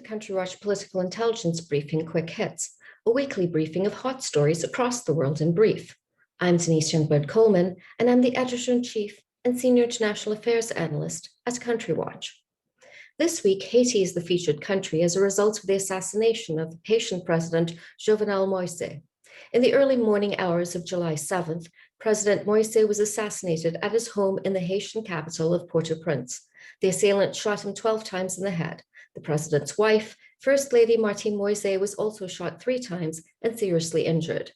Country Watch Political Intelligence Briefing Quick Hits, a weekly briefing of hot stories across the world in brief. I'm Denise Youngblood Coleman, and I'm the Editor-in-Chief and Senior International Affairs Analyst at Country Watch. This week, Haiti is the featured country as a result of the assassination of Haitian President Jovenel Moise. In the early morning hours of July 7th, President Moise was assassinated at his home in the Haitian capital of Port-au-Prince. The assailant shot him 12 times in the head. The president's wife, First Lady Martine Moise, was also shot 3 times and seriously injured.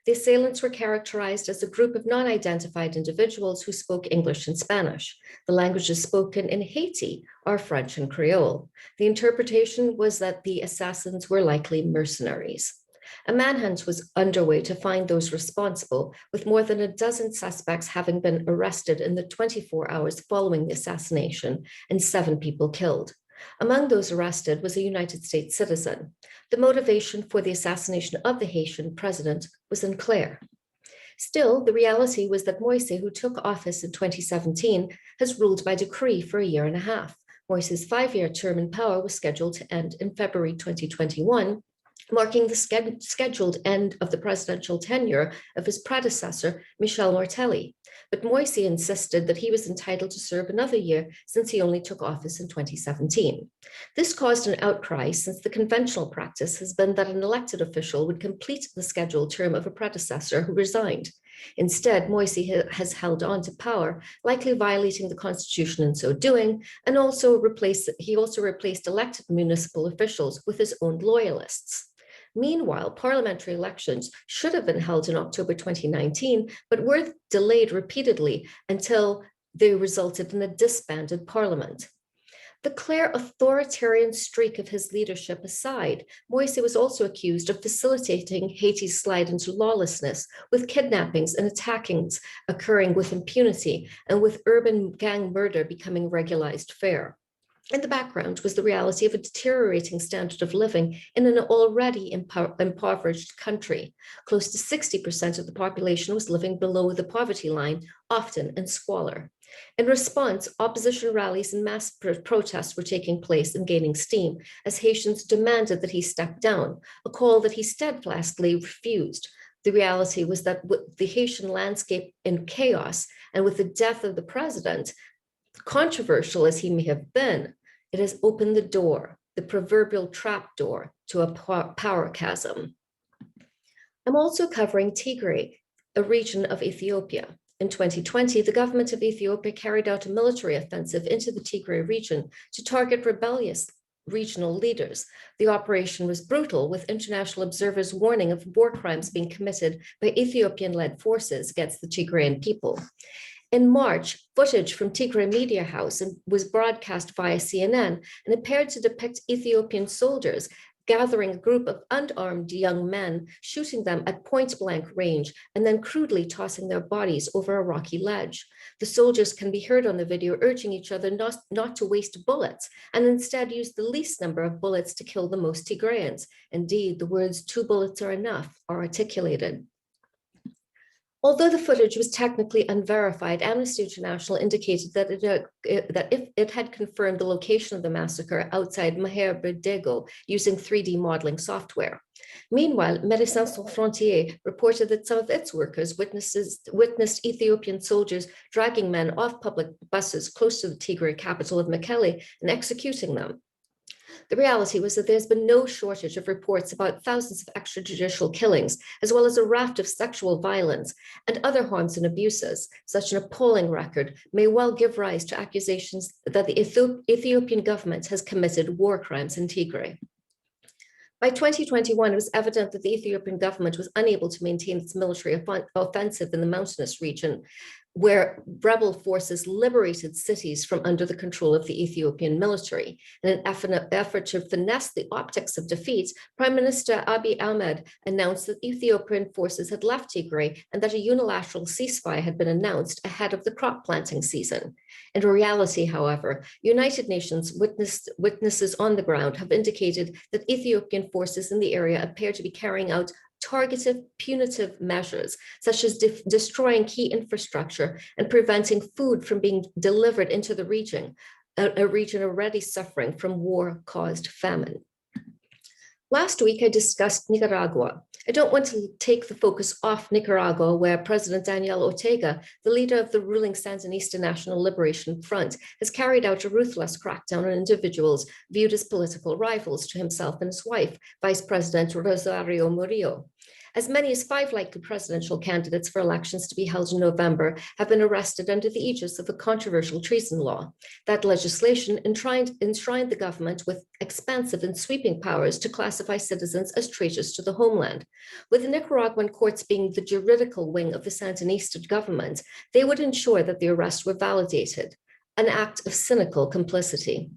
The assailants were characterized as a group of non-identified individuals who spoke English and Spanish. The languages spoken in Haiti are French and Creole. The interpretation was that the assassins were likely mercenaries. A manhunt was underway to find those responsible, with more than a dozen suspects having been arrested in the 24 hours following the assassination and 7 people killed. Among those arrested was a United States citizen. The motivation for the assassination of the Haitian president was unclear. Still, the reality was that Moise, who took office in 2017, has ruled by decree for a year and a half. Moise's 5-year term in power was scheduled to end in February 2021, marking the scheduled end of the presidential tenure of his predecessor, Michel Martelly. But Moise insisted that he was entitled to serve another year since he only took office in 2017. This caused an outcry since the conventional practice has been that an elected official would complete the scheduled term of a predecessor who resigned. Instead, Moise has held on to power, likely violating the constitution in so doing, and he also replaced elected municipal officials with his own loyalists. Meanwhile, parliamentary elections should have been held in October 2019, but were delayed repeatedly until they resulted in a disbanded parliament. The clear authoritarian streak of his leadership aside, Moise was also accused of facilitating Haiti's slide into lawlessness, with kidnappings and attackings occurring with impunity and with urban gang murder becoming regularized fare. In the background was the reality of a deteriorating standard of living in an already impoverished country. Close to 60% of the population was living below the poverty line, often in squalor. In response, opposition rallies and mass protests were taking place and gaining steam as Haitians demanded that he step down, a call that he steadfastly refused. The reality was that with the Haitian landscape in chaos and with the death of the president, controversial as he may have been, it has opened the door, the proverbial trap door, to a power chasm. I'm also covering Tigre, a region of Ethiopia. In 2020, the government of Ethiopia carried out a military offensive into the Tigray region to target rebellious regional leaders. The operation was brutal, with international observers warning of war crimes being committed by Ethiopian-led forces against the Tigrayan people. In March, footage from Tigre Media House was broadcast via CNN and appeared to depict Ethiopian soldiers gathering a group of unarmed young men, shooting them at point-blank range, and then crudely tossing their bodies over a rocky ledge. The soldiers can be heard on the video urging each other not to waste bullets, and instead use the least number of bullets to kill the most Tigrayans. Indeed, the words "2 bullets are enough" are articulated. Although the footage was technically unverified, Amnesty International indicated that if it had confirmed the location of the massacre outside Maher Berdego using 3D modeling software. Meanwhile, Médecins Sans Frontières reported that some of its workers witnessed Ethiopian soldiers dragging men off public buses close to the Tigray capital of Mekelle and executing them. The reality was that there's been no shortage of reports about thousands of extrajudicial killings, as well as a raft of sexual violence and other harms and abuses. Such an appalling record may well give rise to accusations that the Ethiopian government has committed war crimes in Tigray. By 2021, it was evident that the Ethiopian government was unable to maintain its military offensive in the mountainous region, where rebel forces liberated cities from under the control of the Ethiopian military. In an effort to finesse the optics of defeat, Prime Minister Abiy Ahmed announced that Ethiopian forces had left Tigray and that a unilateral ceasefire had been announced ahead of the crop planting season. In reality, however, United Nations witnesses on the ground have indicated that Ethiopian forces in the area appear to be carrying out targeted punitive measures, such as destroying key infrastructure and preventing food from being delivered into the region, a region already suffering from war-caused famine. Last week, I discussed Nicaragua. I don't want to take the focus off Nicaragua, where President Daniel Ortega, the leader of the ruling Sandinista National Liberation Front, has carried out a ruthless crackdown on individuals viewed as political rivals to himself and his wife, Vice President Rosario Murillo. As many as 5 likely presidential candidates for elections to be held in November have been arrested under the aegis of a controversial treason law. That legislation enshrined the government with expansive and sweeping powers to classify citizens as traitors to the homeland. With the Nicaraguan courts being the juridical wing of the Sandinista government, they would ensure that the arrests were validated, an act of cynical complicity.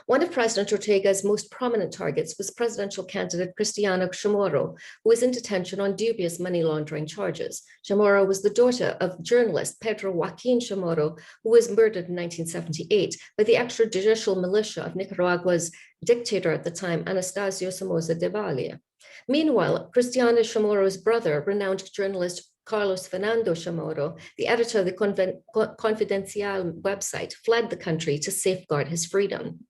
One of President Ortega's most prominent targets was presidential candidate Cristiano Chamorro, who was in detention on dubious money laundering charges. Chamorro was the daughter of journalist Pedro Joaquin Chamorro, who was murdered in 1978 by the extrajudicial militia of Nicaragua's dictator at the time, Anastasio Somoza Devalle. Meanwhile, Cristiano Chamorro's brother, renowned journalist Carlos Fernando Chamorro, the editor of the Confidencial website, fled the country to safeguard his freedom.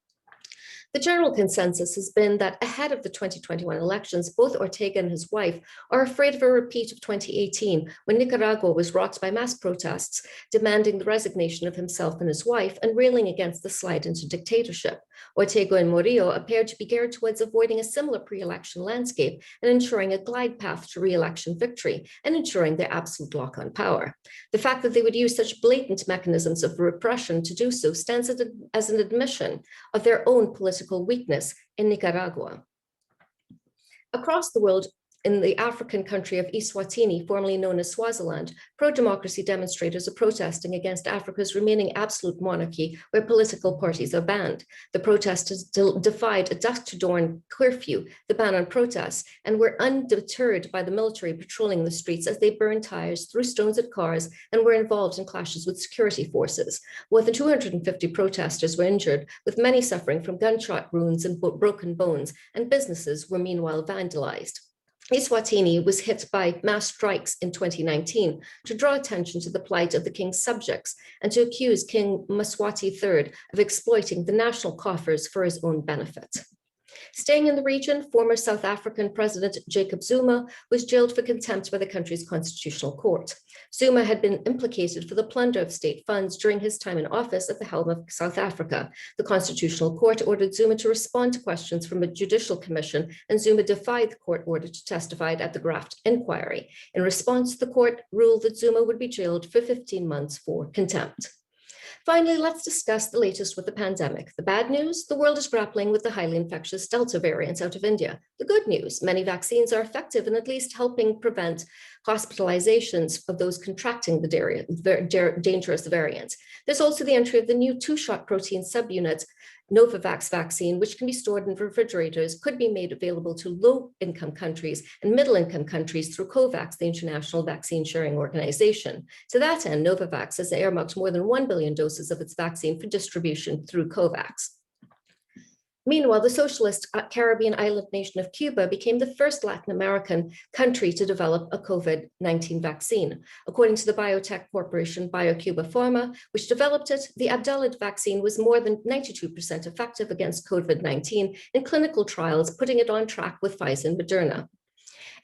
The general consensus has been that ahead of the 2021 elections, both Ortega and his wife are afraid of a repeat of 2018, when Nicaragua was rocked by mass protests demanding the resignation of himself and his wife and railing against the slide into dictatorship. Ortega and Murillo appeared to be geared towards avoiding a similar pre-election landscape and ensuring a glide path to re-election victory and ensuring their absolute lock on power. The fact that they would use such blatant mechanisms of repression to do so stands as an admission of their own political weakness in Nicaragua. Across the world, in the African country of Eswatini, formerly known as Swaziland, pro-democracy demonstrators are protesting against Africa's remaining absolute monarchy, where political parties are banned. The protesters defied a dusk to dawn curfew, the ban on protests, and were undeterred by the military patrolling the streets as they burned tires, threw stones at cars, and were involved in clashes with security forces. More than 250 protesters were injured, with many suffering from gunshot wounds and broken bones, and businesses were meanwhile vandalized. Eswatini was hit by mass strikes in 2019 to draw attention to the plight of the king's subjects and to accuse King Mswati III of exploiting the national coffers for his own benefit. Staying in the region, former South African President Jacob Zuma was jailed for contempt by the country's constitutional court. Zuma had been implicated for the plunder of state funds during his time in office at the helm of South Africa. The constitutional court ordered Zuma to respond to questions from a judicial commission, and Zuma defied the court order to testify at the graft inquiry. In response, the court ruled that Zuma would be jailed for 15 months for contempt. Finally, let's discuss the latest with the pandemic. The bad news, the world is grappling with the highly infectious Delta variant out of India. The good news, many vaccines are effective in at least helping prevent hospitalizations of those contracting the dangerous variant. There's also the entry of the new 2-shot protein subunit Novavax vaccine, which can be stored in refrigerators, could be made available to low-income countries and middle-income countries through COVAX, the International Vaccine Sharing Organization. To that end, Novavax has earmarked more than 1 billion doses of its vaccine for distribution through COVAX. Meanwhile, the socialist Caribbean island nation of Cuba became the first Latin American country to develop a COVID-19 vaccine. According to the biotech corporation BioCuba Pharma, which developed it, the Abdelid vaccine was more than 92% effective against COVID-19 in clinical trials, putting it on track with Pfizer and Moderna.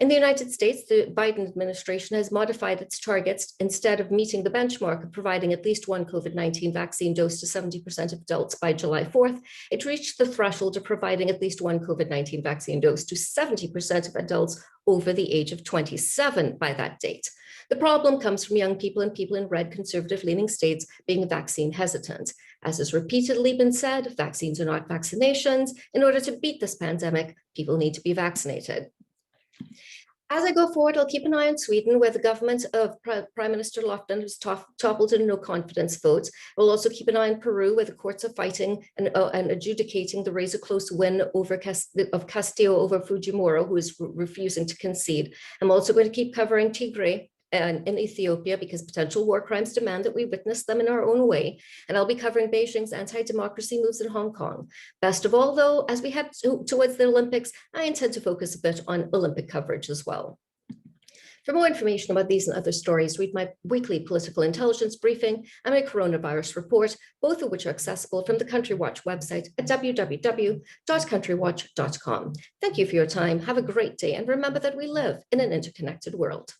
In the United States, the Biden administration has modified its targets. Instead of meeting the benchmark of providing at least one COVID-19 vaccine dose to 70% of adults by July 4th, it reached the threshold of providing at least one COVID-19 vaccine dose to 70% of adults over the age of 27 by that date. The problem comes from young people and people in red conservative-leaning states being vaccine hesitant. As has repeatedly been said, vaccines are not vaccinations. In order to beat this pandemic, people need to be vaccinated. As I go forward, I'll keep an eye on Sweden, where the government of Prime Minister Löfven was toppled in a no-confidence vote. We'll also keep an eye on Peru, where the courts are fighting and adjudicating the razor-close win of Castillo over Fujimori, who is refusing to concede. I'm also going to keep covering Tigre in Ethiopia, because potential war crimes demand that we witness them in our own way. And I'll be covering Beijing's anti-democracy moves in Hong Kong. Best of all, though, as we head towards the Olympics, I intend to focus a bit on Olympic coverage as well. For more information about these and other stories, read my weekly political intelligence briefing and my coronavirus report, both of which are accessible from the Country Watch website at www.countrywatch.com. Thank you for your time. Have a great day, and remember that we live in an interconnected world.